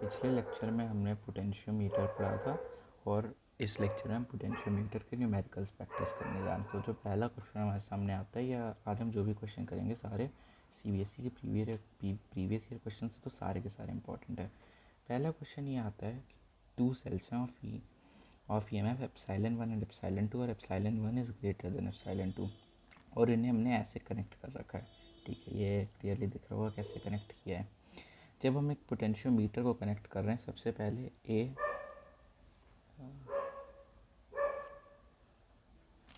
पिछले लेक्चर में हमने पोटेंशियोमीटर पढ़ा था और इस लेक्चर में हम पोटेंशियोमीटर के न्यूमेरिकल्स प्रैक्टिस करने जा रहे हैं। तो जो पहला क्वेश्चन हमारे सामने आता है, या आज हम जो भी क्वेश्चन करेंगे सारे सीबीएसई के प्रीवियस ईयर क्वेश्चन से, तो सारे के सारे इंपॉर्टेंट है। पहला क्वेश्चन ये आता है कि टू सेल्स हैं of EMF epsilon 1 and epsilon 2 और epsilon 1 is greater than epsilon 2, और इन्हें हमने ऐसे कनेक्ट कर रखा है। ठीक है, ये क्लियरली दिख रहा होगा कैसे कनेक्ट किया है। जब हम एक पोटेंशियोमीटर को कनेक्ट कर रहे हैं, सबसे पहले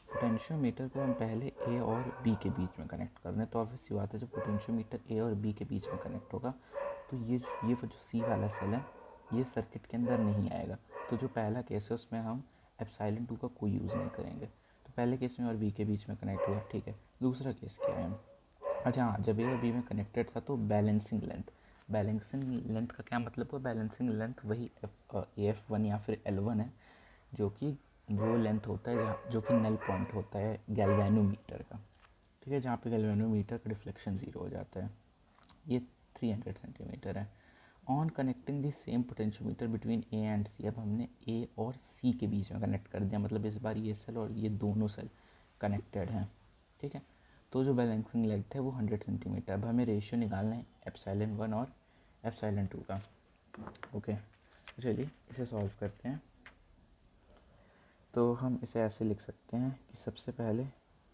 पोटेंशियोमीटर को हम पहले ए और बी के बीच में कनेक्ट कर रहे हैं। तो ऑब्वियस सी बात है, जब पोटेंशियोमीटर ए और बी के बीच में कनेक्ट होगा तो ये जो सी वाला सेल है ये सर्किट के अंदर नहीं आएगा। तो जो पहला केस है उसमें हम एप्सिलॉन 2 का कोई यूज़ नहीं करेंगे। तो पहले केस में और बी के बीच में कनेक्ट हुआ, ठीक है। दूसरा केस क्या है, अच्छा हाँ, जब ए और बी में कनेक्टेड था तो बैलेंसिंग लेंथ का क्या मतलब है? बैलेंसिंग लेंथ वही AF1 या फिर L1 है, जो कि वो लेंथ होता है जो कि नल पॉइंट होता है गैल्वेनोमीटर का। ठीक है, जहाँ पे गैल्वेनोमीटर का डिफ्लेक्शन 0 हो जाता है। ये 300 सेंटीमीटर है। On connecting the same potentiometer between A and C, अब हमने ए और सी के बीच में कनेक्ट कर दिया, मतलब इस बार ये सेल और ये दोनों सेल कनेक्टेड हैं। ठीक है, तो जो बैलेंसिंग लेंथ है वो 100 सेंटीमीटर। अब हमें रेशियो निकालना है एप्सिलॉन 1 और एप्सिलॉन 2 का। ओके, चलिए इसे सॉल्व करते हैं। तो हम इसे ऐसे लिख सकते हैं कि सबसे पहले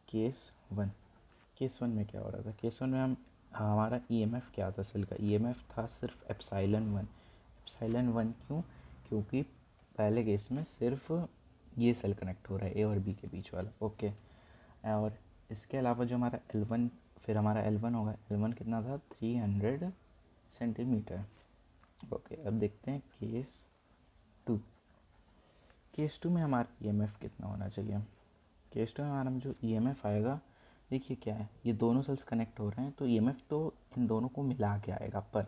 केस वन में क्या हो रहा था? केस वन में हमारा ईएमएफ क्या था? सेल का ईएमएफ था सिर्फ एप्सिलॉन 1 क्यों? क्योंकि पहले केस में सिर्फ ये सेल कनेक्ट हो रहा है ए और बी के बीच वाला। ओके, और इसके अलावा जो हमारा L1, फिर हमारा L1 होगा, L1 कितना था? 300 सेंटीमीटर। ओके, अब देखते हैं केस टू में हमारा ईएमएफ कितना होना चाहिए? केस टू में हमारा जो ईएमएफ आएगा, देखिए क्या है, ये दोनों सेल्स कनेक्ट हो रहे हैं तो ईएमएफ तो इन दोनों को मिला के आएगा, पर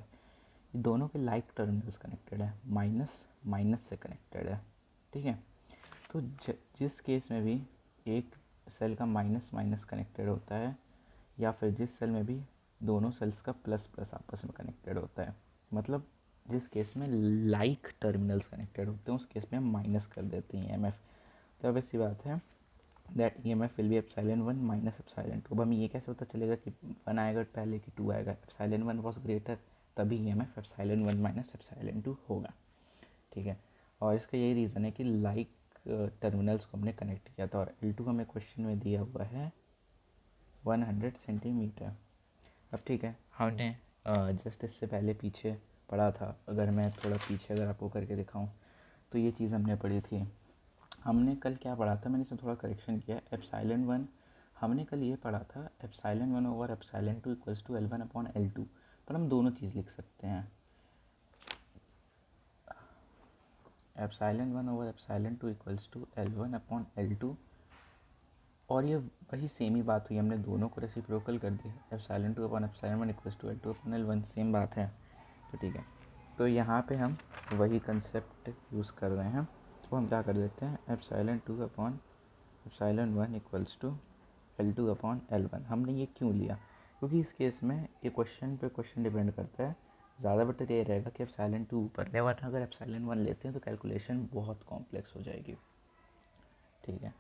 ये दोनों के लाइक टर्मिनल्स कनेक्टेड है, माइनस से कनेक्टेड है। ठीक है, तो जिस केस में भी एक सेल का माइनस कनेक्टेड होता है, या फिर जिस सेल में भी दोनों सेल्स का प्लस आपस में कनेक्टेड होता है, मतलब जिस केस में लाइक टर्मिनल्स कनेक्टेड होते हैं उस केस में हम माइनस कर देते हैं ईएमएफ। तो अब ऐसी बात है that EMF will be epsilon 1 minus epsilon 2। अब हमें ये कैसे पता चलेगा कि 1 आएगा पहले कि 2 आएगा? एप्सिलॉन 1 वॉज ग्रेटर, तभी EMF एप्सिलॉन 1 माइनस एप्सिलॉन 2 होगा। ठीक है, और इसका यही रीज़न है कि लाइक टर्मिनल्स को हमने कनेक्ट किया था, और L2 हमें क्वेश्चन में दिया हुआ है 100 सेंटीमीटर। अब ठीक है, हमने जस्ट इससे पहले पीछे पढ़ा था, अगर मैं थोड़ा पीछे अगर आपको करके दिखाऊं तो ये चीज़ हमने पढ़ी थी। हमने कल क्या पढ़ा था? मैंने इसमें थोड़ा करेक्शन किया। एप्सिलॉन 1 हमने कल ये पढ़ा था, epsilon 1 over epsilon 2 equals to L1 upon L2, पर हम दोनों चीज़ लिख सकते हैं, epsilon 1 over epsilon 2 equals to L1 upon L2, और ये वही सेम ही बात हुई, हमने दोनों को रेसिप्रोकल कर दिया, epsilon 2 upon epsilon 1 equals to L2 upon L1, same बात है। तो ठीक है, तो यहाँ पे हम वही कंसेप्ट यूज़ कर रहे हैं। तो हम क्या कर देते हैं, epsilon 2 upon epsilon 1 equals to L2 upon L1। हमने ये क्यों लिया? क्योंकि इस केस में ये क्वेश्चन पे क्वेश्चन डिपेंड करता है। ज़्यादा बेटर ये रहेगा कि एप्सिलॉन 2 ऊपर ले, वरना अगर एप्सिलॉन 1 लेते हैं तो कैलकुलेशन बहुत कॉम्प्लेक्स हो जाएगी। ठीक है,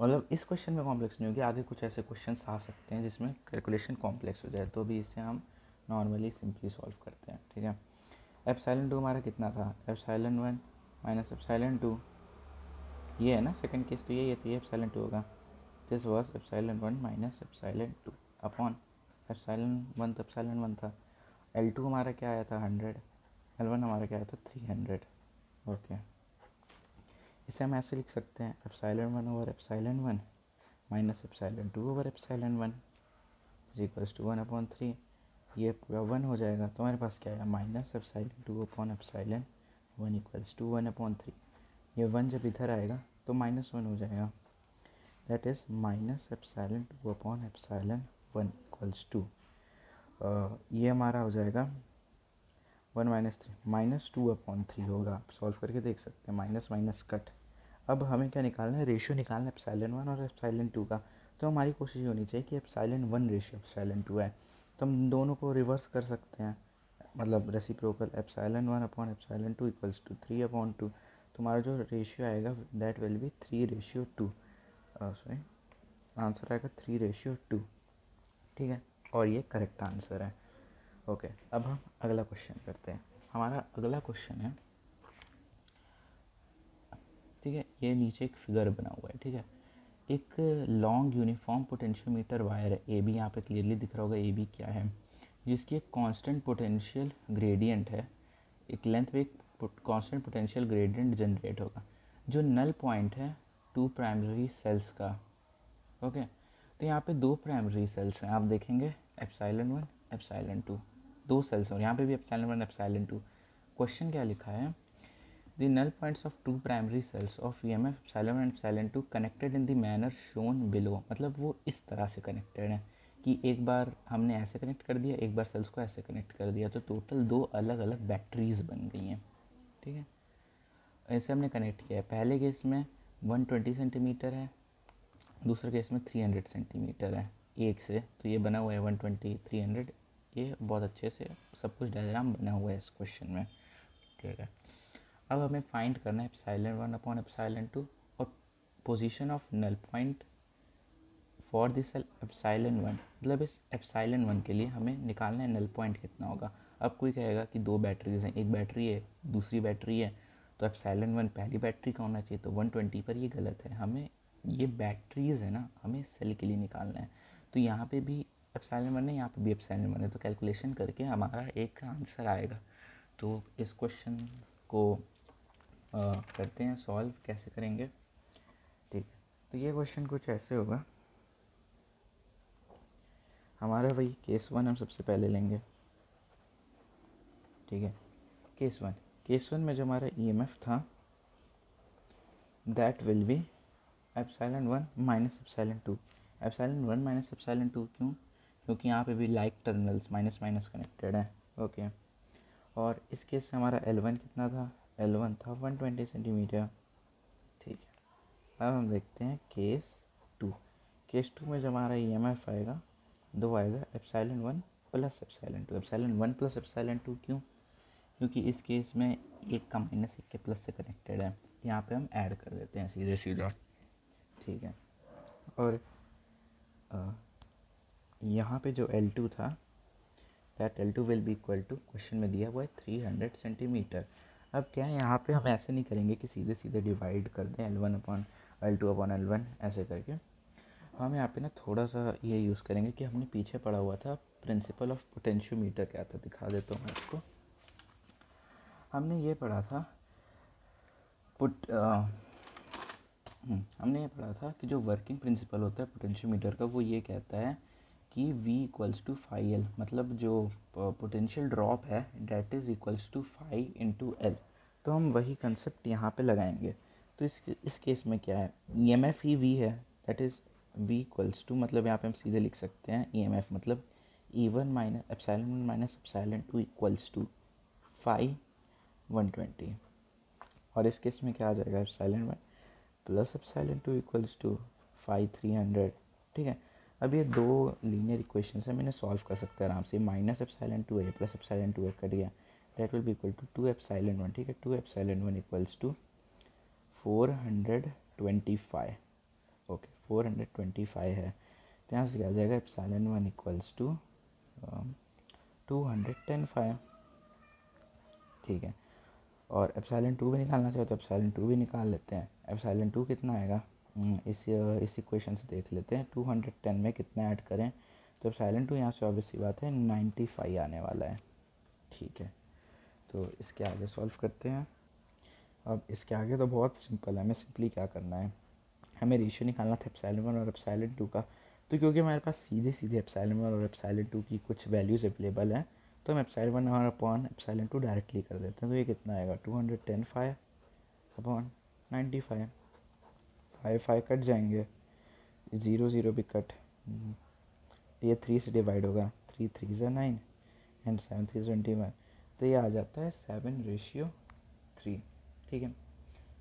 मतलब इस क्वेश्चन में कॉम्प्लेक्स नहीं होगी, आगे कुछ ऐसे क्वेश्चन आ सकते हैं जिसमें कैलकुलेशन कॉम्प्लेक्स हो जाए, तो भी इसे हम नॉर्मली सिंपली सॉल्व करते हैं। ठीक है, एप्सिलॉन 2 हमारा कितना था? एप्सिलॉन 1 माइनस एप्सिलॉन 2, ये है ना सेकंड केस, तो ये तो ये एप्सिलॉन 2 होगा। This was epsilon 1 minus epsilon 2 upon epsilon 1, तो एप्सिलॉन 1 था। L2 हमारा क्या आया था? 100। L1 हमारा क्या आया था? 300। ओके, इसे हम ऐसे लिख सकते हैं, epsilon 1 over epsilon 1 minus epsilon 2 over epsilon 1 is equals to 1 upon 3। ये पूरा 1 हो जाएगा, तो हमारे पास क्या आएगा? Minus epsilon 2 upon epsilon 1 equals to 1 upon 3। ये 1 जब इधर आएगा तो -1 हो जाएगा, that is minus epsilon 2 upon epsilon 1 equals to, ये हमारा हो जाएगा 1 माइनस 3 -2 अपॉन 3 होगा। आप सॉल्व करके देख सकते हैं, माइनस माइनस कट। अब हमें क्या निकालना है? रेशियो निकालना है एप्सिलॉन 1 और एप्सिलॉन 2 का। तो हमारी कोशिश होनी चाहिए कि एप्सिलॉन 1 रेशियो एप्सिलॉन 2 है, तो हम दोनों को रिवर्स कर सकते हैं। मतलब reciprocal epsilon 1 upon epsilon 2 equals to 3/2, तुम्हारा जो रेशियो आएगा that will be 3:2, sorry answer आएगा 3:2, ठीक है, और ये करेक्ट आंसर है। ओके, अब हम अगला क्वेश्चन करते हैं। हमारा अगला क्वेश्चन है, ठीक है, ये नीचे एक फिगर बना हुआ है, ठीक है, एक लॉन्ग यूनिफॉर्म पोटेंशियोमीटर वायर है, ए बी यहाँ पे क्लियरली दिख रहा होगा ए बी क्या है, जिसकी एक कांस्टेंट पोटेंशियल ग्रेडियंट है, एक लेंथ पे एक कांस्टेंट पोटेंशियल ग्रेडियंट जनरेट होगा, जो नल पॉइंट है टू प्राइमरी सेल्स का। ओके, तो यहाँ पे दो प्राइमरी सेल्स हैं, आप देखेंगे एप्सिलॉन 1 एप्सिलॉन 2, दो सेल्स और यहाँ पे भी एप्सिलॉन 1 एप्सिलॉन 2। क्वेश्चन क्या लिखा है, the null points of two primary cells of EMF epsilon 1 and epsilon 2 connected in the manner shown below, मतलब वो इस तरह से कनेक्टेड हैं कि एक बार हमने ऐसे कनेक्ट कर दिया, एक बार सेल्स को ऐसे कनेक्ट कर दिया, तो टोटल दो अलग अलग बैटरीज बन गई हैं, ठीक है, ऐसे हमने कनेक्ट किया है। पहले केस में 120 सेंटीमीटर है, दूसरे केस में 300 सेंटीमीटर है एक से, तो ये बना हुआ है 120 300, ये बहुत अच्छे से सब कुछ डायग्राम बना हुआ है इस क्वेश्चन में, ठीक है। अब हमें फाइंड करना है एप्सिलॉन 1 अपॉन एप्सिलॉन 2 और position of null point for this epsilon 1, मतलब इस एप्सिलॉन 1 के लिए हमें निकालना है नल पॉइंट कितना होगा। अब कोई कहेगा कि दो बैटरीज हैं, एक बैटरी है दूसरी बैटरी है, तो एप्सिलॉन 1 पहली बैटरी का होना चाहिए, तो 120 पर ये गलत है, हमें ये बैटरीज है ना, हमें सेल के लिए निकालना है। तो यहाँ पे भी एप्सिलॉन 1 है, यहाँ पे भी एप्सिलॉन 1 है, तो कैलकुलेशन करके हमारा एक आंसर आएगा। तो इस क्वेश्चन को करते हैं सॉल्व, कैसे करेंगे, ठीक है। तो ये क्वेश्चन कुछ ऐसे होगा, हमारा वही केस 1 हम सबसे पहले लेंगे, ठीक है। केस 1 में जो हमारा ईएमएफ था that will B epsilon 1 minus epsilon 2। Epsilon 1 minus epsilon 2 क्यों, क्योंकि यहाँ पे भी like terminals minus minus connected है, ओके। और इस केस से हमारा L1 कितना था, L1 था 120 सेंटीमीटर, ठीक है। अब हम देखते हैं केस 2 में जो हमारा ईएमएफ आएगा दो आएगा epsilon 1 plus epsilon 2। Epsilon 1 plus epsilon 2 क्यों, क्योंकि इस केस में एक का माइनस एक के प्लस से कनेक्टेड है, यहाँ पे हम ऐड कर देते हैं सीधे सीधा, ठीक है। और यहाँ पे जो L2 था that L2 will be equal to, question में दिया हुआ है 300 सेंटीमीटर। अब क्या है, यहाँ पे हम ऐसे नहीं करेंगे कि सीधे सीधे डिवाइड कर दें L1 upon L2 upon L1 ऐसे करके, हम यहाँ पे ना थोड़ा सा ये यूज़ करेंगे कि हमने पीछे पढ़ा हुआ था प्रिंसिपल ऑफ पोटेंशियोमीटर, क्या था दिखा देता हूँ आपको। हमने ये पढ़ा था हमने ये पढ़ा था कि जो वर्किंग प्रिंसिपल होता है पोटेंशियोमीटर का वो ये कहता है कि V equals to phi L, मतलब जो पोटेंशियल ड्रॉप है that is equals to phi into L. तो हम वही कंसेप्ट यहाँ पे लगाएंगे। तो इस केस में क्या है, EMF ही V है, that is V equals to, मतलब यहाँ पे हम सीधे लिख सकते हैं EMF मतलब E1 minus epsilon 1 minus epsilon 2 equals to phi 120। और इस केस में क्या आ जाएगा, epsilon 1 plus epsilon 2 equals to phi 300, ठीक है। अब ये दो लीनियर इक्वेशन है, मैंने सॉल्व कर सकते हैं आराम से। Minus epsilon 2a plus epsilon 2a cut गया, that will be equal to 2 epsilon 1, ठीक है। 2 एप्सिलॉन 1 इक्वल्स टू 425, ओके 425 है, तो यहाँ से क्या आ जाएगा एप्सिलॉन 1 इक्वल्स टू 210, ठीक है। और एप्सिलॉन 2 भी निकालना चाहे तो एप्सिलॉन 2 भी निकाल लेते हैं। एप्सिलॉन 2 कितना आएगा, इस इक्वेशन से देख लेते हैं, 210 में कितना ऐड करें, तो एप्सिलॉन 2 यहाँ से ऑब्वियस सी बात है 95 आने वाला है, ठीक है। तो इसके आगे सॉल्व करते हैं। अब इसके आगे तो बहुत सिंपल है, हमें सिंपली क्या करना है, हमें रेशियो निकालना था एप्सिलॉन 1 और एप्सिलॉन 2 का। तो क्योंकि हमारे पास सीधे सीधे एप्सिलॉन 1 और एप्सिलॉन 2 की कुछ वैल्यूज़ अवेलेबल हैं, तो हम एप्सिलॉन 1 और अपॉन एप्सिलॉन 2 डायरेक्टली कर देते हैं। तो ये कितना आएगा 210 फाइव अपॉन 95, 5 कट जाएंगे, 0 भी कट, ये 3 से डिवाइड होगा, 3 3 ज़ा 9 एंड 7 3 21, तो ये आ जाता है 7:3, ठीक है।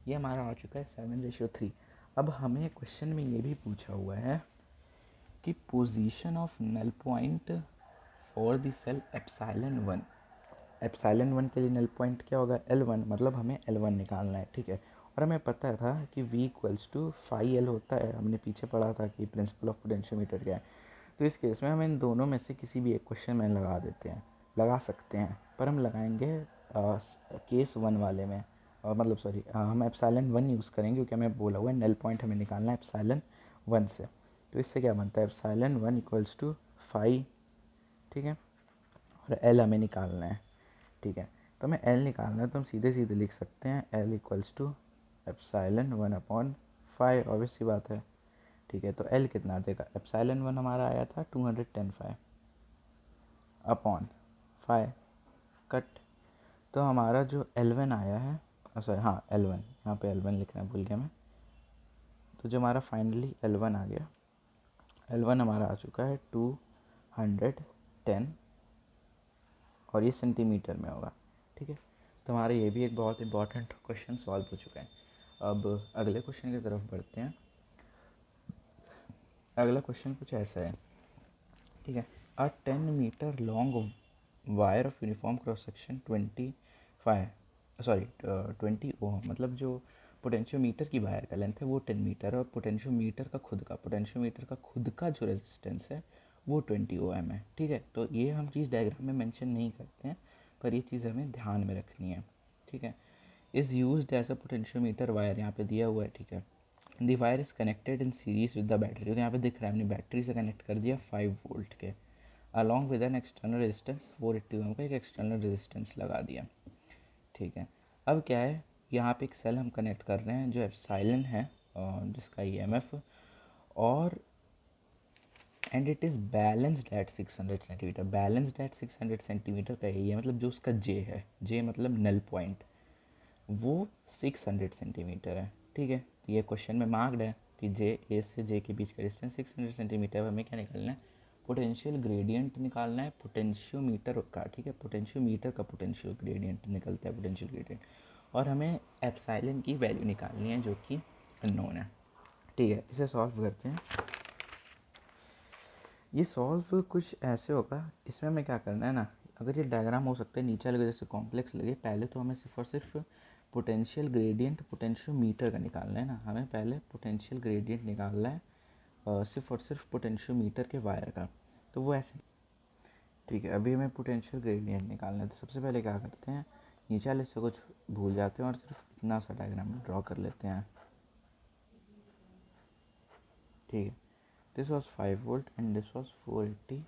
ये हमारा आ चुका है 7:3। अब हमें क्वेश्चन में ये भी पूछा हुआ है कि position of null point for the cell epsilon 1, epsilon 1 के लिए नल पॉइंट क्या होगा L1, मतलब हमें L1 निकालना है, ठीक है। और हमें पता था कि V equals to phi L होता है, हमने पीछे पढ़ा था कि प्रिंसिपल ऑफ पोटेंशियोमीटर क्या है। तो इस केस में हम इन दोनों में से किसी भी एक क्वेश्चन में लगा देते हैं, लगा सकते हैं, पर हम लगाएंगे केस 1 वाले में, मतलब सॉरी हम एप्सिलॉन 1 यूज़ करेंगे क्योंकि हमें बोला हुआ है नल पॉइंट हमें निकालना है एप्सिलॉन 1 से। तो इससे क्या बनता है एप्सिलॉन 1 इक्वल्स टू फाई, ठीक है, और एल हमें निकालना है, ठीक है। तो हमें एल निकालना है तो हम सीधे सीधे लिख सकते हैं L equals to epsilon 1 upon five, obvious सी बात है, ठीक है। तो एल कितना देगा, एप्सिलॉन 1 हमारा आया था 210 फाइव अपॉन फाइव कट। तो हमारा जो L1 आया है, सॉरी हाँ L1, यहाँ पे L1 लिखना भूल गया मैं। तो जो हमारा फाइनली L1 आ गया, L1 हमारा आ चुका है 210, और ये सेंटीमीटर में होगा, ठीक है। तो हमारा ये भी एक बहुत इंपॉर्टेंट क्वेश्चन सॉल्व हो चुका है। अब अगले क्वेश्चन की तरफ बढ़ते हैं। अगला क्वेश्चन कुछ ऐसा है, ठीक है। A 10 metre long wire of uniform cross section 20 ohm, मतलब जो पोटेंशियोमीटर की वायर का लेंथ है वो 10 मीटर है, और पोटेंशियोमीटर का खुद का जो रेजिस्टेंस है वो 20 ओम है, ठीक है। तो ये हम चीज़ डायग्राम में मेंशन नहीं करते हैं, पर ये चीज़ हमें ध्यान में रखनी है, ठीक है। Is used as a potentiometer wire, यहाँ पे दिया हुआ है, ठीक है। The wire is connected in series with the battery, तो यहाँ पे दिख रहा है हमने बैटरी से कनेक्ट कर दिया 5 वोल्ट के, along with an external resistance 480 ओम का एक एक्सटर्नल रेजिस्टेंस लगा दिया, ठीक है। अब क्या है, यहाँ पे एक सेल हम कनेक्ट कर रहे हैं जो एप्सिलॉन है, जिसका ईएमएफ, और and it is balanced at 600 centimetre, balanced at 600 centimetre का ये मतलब जो उसका जे है, जे मतलब नल पॉइंट, वो 600 सेंटीमीटर है, ठीक है। ये क्वेश्चन में मार्क्ड है कि जे ए से जे के बीच का डिस्टेंस 600 सेंटीमीटर है। हमें क्या निकालना है, पोटेंशियल ग्रेडियंट निकालना है पोटेंशियोमीटर का, ठीक है। पोटेंशियोमीटर का पोटेंशियल ग्रेडियंट निकलता है, पोटेंशियल ग्रेडियंट, और हमें एप्सिलॉन की वैल्यू निकालनी है जो कि अननोन है, ठीक है। इसे सॉल्व करते हैं। ये सॉल्व कुछ ऐसे होगा, इसमें हमें क्या करना है ना, अगर ये डायग्राम हो सकता है नीचे लगे जैसे कॉम्प्लेक्स लगे, पहले तो हमें सिर्फ और सिर्फ पोटेंशियल ग्रेडियंट पोटेंशियोमीटर का निकालना है ना, हमें पहले पोटेंशियल ग्रेडियंट निकालना है सिर्फ और सिर्फ पोटेंशियोमीटर के वायर का। तो वो ऐसे, ठीक है। अभी हमें पोटेंशियल ग्रेडियंट निकालना है, तो सबसे पहले क्या करते हैं, नीचे वाले से कुछ भूल जाते हैं और सिर्फ इतना सा डायग्राम ड्रॉ कर लेते हैं, ठीक है। This was 5 volt and this was 480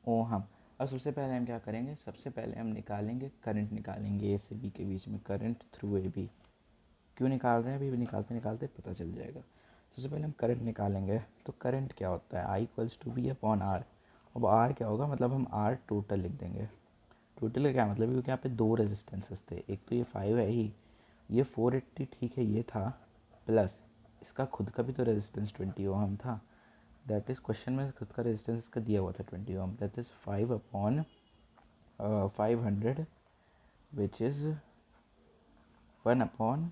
ohm. अब सबसे पहले हम क्या करेंगे, सबसे पहले हम निकालेंगे करंट, निकालेंगे ए से बी के बीच में करंट थ्रू ए बी। क्यों निकाल रहे हैं अभी निकालते निकालते पता चल जाएगा। सबसे पहले हम करंट निकालेंगे, तो करंट क्या होता है, I equals to B upon R. अब आर क्या होगा, मतलब हम आर टोटल लिख देंगे। टोटल का क्या मतलब, क्योंकि यहाँ पे दो रेजिस्टेंसेस थे, एक तो ये 5 है ही, ये 480 ठीक है ये था, प्लस इसका खुद का भी तो रेजिस्टेंस 20 ओहम था, दैट इज़ क्वेश्चन में खुद का रेजिस्टेंस इसका दिया हुआ था 20 ohm, that is 5 upon 500 which is 1 upon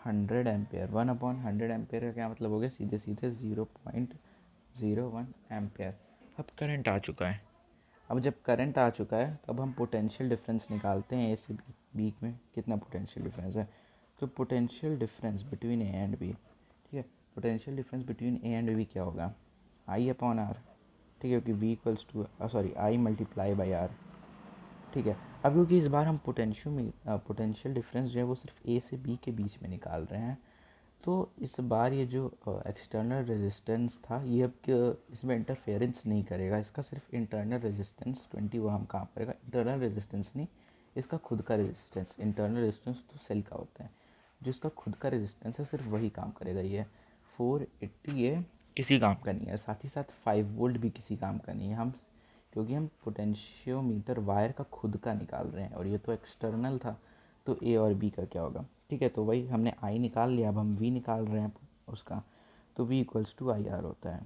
100 ampere. 1 upon 100 ampere का क्या मतलब हो गया, सीधे सीधे 0.01 एम्पेयर। अब करंट आ चुका है। अब जब करंट आ चुका है तो अब हम पोटेंशियल डिफरेंस निकालते हैं, ए से बी में कितना पोटेंशियल डिफरेंस है। तो potential difference between A and B, ठीक है। Potential difference between A and B क्या होगा, आई अपॉन आर, ठीक है, क्योंकि B equals to sorry I multiply by R, ठीक है। अब क्योंकि इस बार हम पोटेंशियल डिफरेंस जो है वो सिर्फ ए से बी के बीच में निकाल रहे हैं, तो इस बार ये जो एक्सटर्नल रेजिस्टेंस था ये अब इसमें इंटरफेरेंस नहीं करेगा, इसका सिर्फ इंटरनल रेजिस्टेंस 20 वो हम काम करेगा, इंटरनल रेजिस्टेंस नहीं, इसका खुद का रेजिस्टेंस। इंटरनल रेजिस्टेंस तो सेल का होता है, जो इसका खुद का रेजिस्टेंस है सिर्फ वही काम करेगा। ये 480 ये किसी काम का नहीं है, साथ ही साथ 5 वोल्ट भी किसी काम का नहीं है, हम क्योंकि हम पोटेंशियोमीटर वायर का खुद का निकाल रहे हैं और ये तो एक्सटर्नल था, तो ए और बी का क्या होगा, ठीक है। तो वही हमने आई निकाल लिया, अब हम वी निकाल रहे हैं उसका, तो V equals to I R होता है।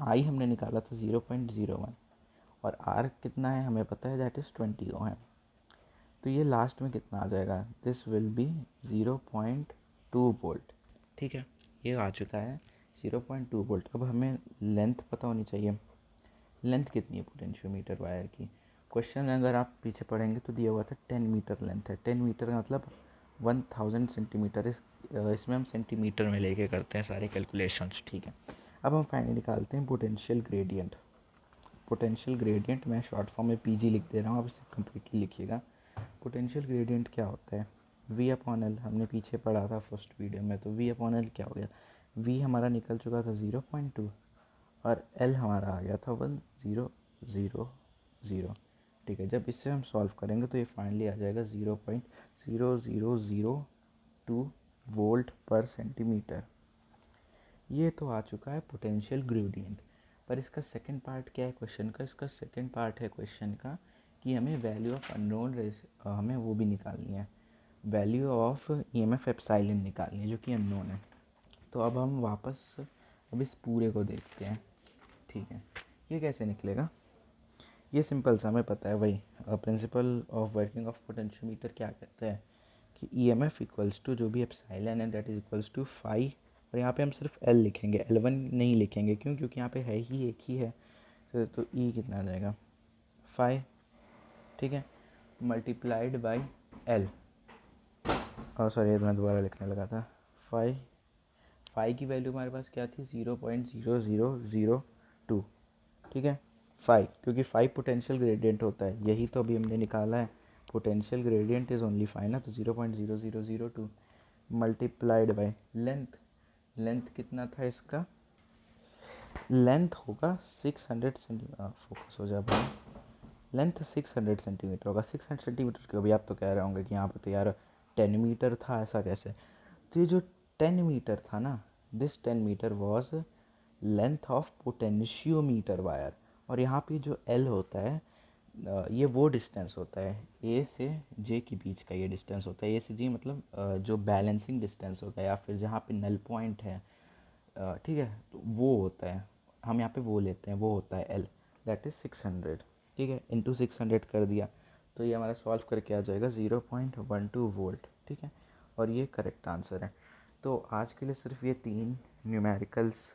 आई हमने निकाला था 0.01, और आर कितना है हमें पता है, दैट इज़ 20 ओम है। तो ये लास्ट में कितना आ जाएगा, दिस विल बी 0.2 वोल्ट, ठीक है। ये आ चुका है 0.2 वोल्ट। अब हमें लेंथ पता होनी चाहिए, लेंथ कितनी है पोटेंशियोमीटर वायर की, क्वेश्चन अगर आप पीछे पढ़ेंगे तो दिया हुआ था 10 मीटर लेंथ है। 10 मीटर का मतलब 1000 सेंटीमीटर। इसमें हम सेंटीमीटर में लेके करते हैं सारे कैलकुलेशंस, ठीक है। अब हम फाइनली निकालते हैं पोटेंशियल ग्रेडियंट। पोटेंशियल ग्रेडियंट मैं शॉर्ट फॉर्म में पीजी लिख दे रहा हूँ, आप इसे कम्प्लीटली लिखिएगा। पोटेंशियल ग्रेडियंट क्या होता है? वी अपॉन एल, हमने पीछे पढ़ा था फर्स्ट वीडियो में। तो वी अपॉन एल क्या हो गया? वी हमारा निकल चुका था 0.2 और एल हमारा आ गया था 1000, ठीक है। जब इससे हम सॉल्व करेंगे तो ये फाइनली आ जाएगा 0.0002 वोल्ट पर सेंटीमीटर। ये तो आ चुका है पोटेंशियल ग्रेडियंट। पर इसका सेकंड पार्ट क्या है क्वेश्चन का? इसका सेकंड पार्ट है क्वेश्चन का कि हमें वैल्यू ऑफ अननोन हमें वो भी निकालनी है, वैल्यू ऑफ ईएमएफ एप्सिलॉन निकालनी है जो कि अननोन है। तो अब हम वापस अब इस पूरे को देखते हैं, ठीक है। ये कैसे निकलेगा? ये सिंपल सा हमें पता है, वही principle of working of potentiometer क्या कहता है कि ईएमएफ इक्वल्स टू जो भी एप्सिलॉन है that is equals to phi. और यहाँ पे हम सिर्फ एल लिखेंगे, L1 नहीं लिखेंगे, क्यों? क्योंकि यहाँ पे है ही एक ही है। तो ई कितना आ जाएगा? फाई, ठीक है, मल्टीप्लाइड बाई एल। और सॉरी मैं दोबारा लिखने लगा था। फाई की वैल्यू हमारे पास क्या थी? 0.0002, ठीक है। फाई, क्योंकि फाई पोटेंशियल ग्रेडियंट होता है, यही तो अभी हमने निकाला है। Potential gradient is only phi ना, तो 0.0002 मल्टीप्लाइड बाई लेंथ। लेंथ कितना था इसका? लेंथ होगा 600 सेंटीमीटर। फोकस हो जा भाई। लेंथ 600 सेंटीमीटर होगा। 600 सेंटीमीटर के अभी आप तो कह रहे होंगे कि यहाँ पे तो यार 10 मीटर था, ऐसा कैसे? तो ये जो 10 मीटर था ना, this 10 metre was length of potentiometer wire. और यहाँ पे जो एल होता है ये वो डिस्टेंस होता है ए से जे के बीच का, ये डिस्टेंस होता है। ए से जी मतलब जो बैलेंसिंग डिस्टेंस होता है या फिर जहाँ पे नल पॉइंट है, ठीक है, तो वो होता है, हम यहाँ पे वो लेते हैं, वो होता है एल, दैट इज़ 600, ठीक है। इंटू 600 कर दिया तो ये हमारा सॉल्व करके आ जाएगा 0.12 वोल्ट, ठीक है। और ये करेक्ट आंसर है। तो आज के लिए सिर्फ ये 3 न्यूमेरिकल्स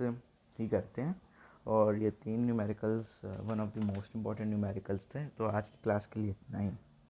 ही करते हैं, और ये 3 numericals one of the most important numericals थे। तो आज की क्लास के लिए इतना ही।